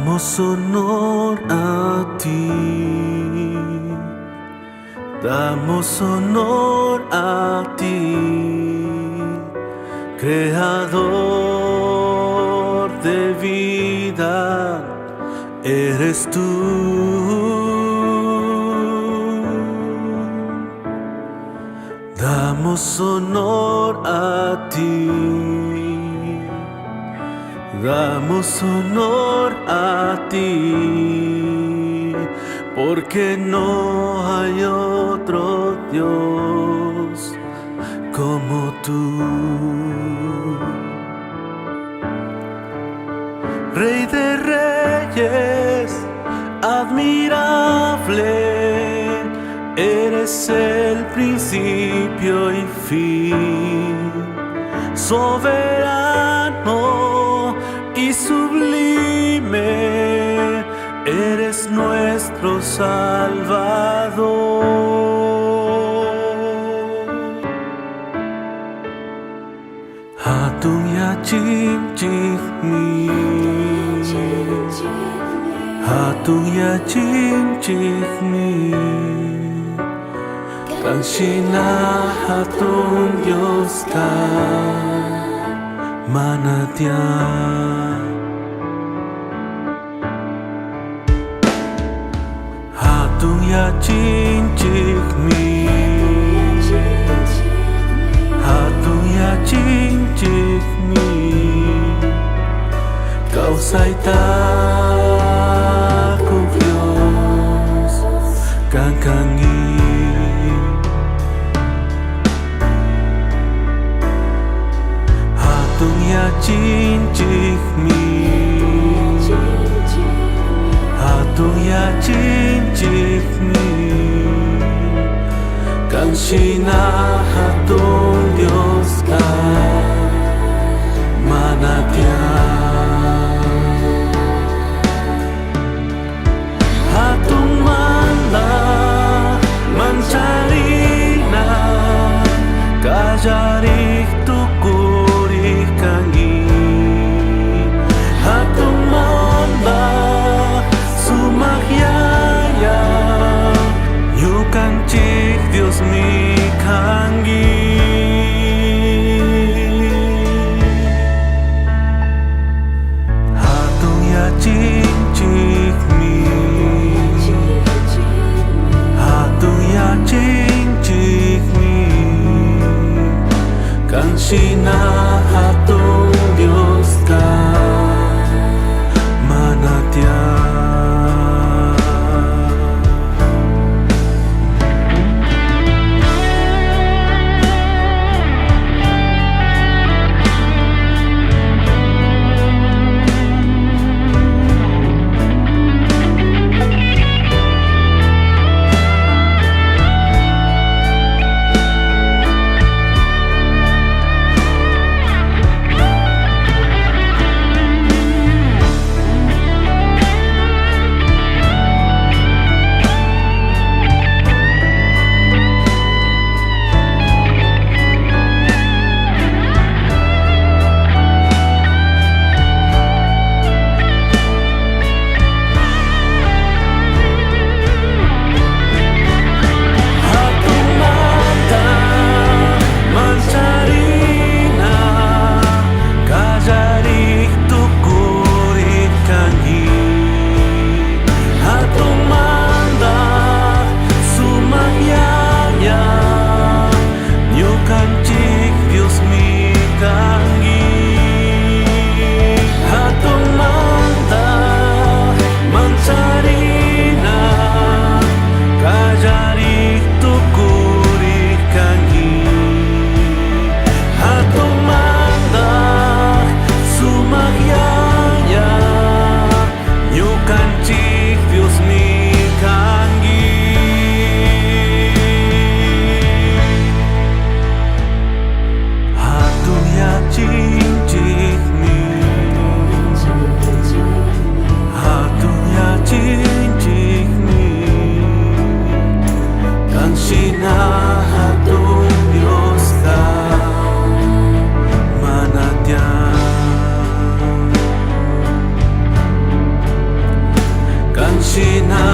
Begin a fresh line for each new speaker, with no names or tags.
Damos honor a ti, damos honor a ti, creador de vida, eres tú. Damos honor a ti, damos honor a ti, porque no hay otro Dios como tú. Rey de reyes, admirable, eres el principio y fin, soberano y sublime, eres nuestro Salvador. Hatun yachim chikmi, hatun yachim chikmi, Kanshina hatun Dios ka manantial. Hatun yachim chikmi, hatun yachim chikmi, Kau saitaku Dios kangkangi. Hatun yachim chikmi, hatun yachim chikmi, Kanshina hatun Dios ka manantial. Hatun manda mancarina kajarik tukurik kangi. Hatun manda sumahyaya yukan chik Dios mi kangi. しな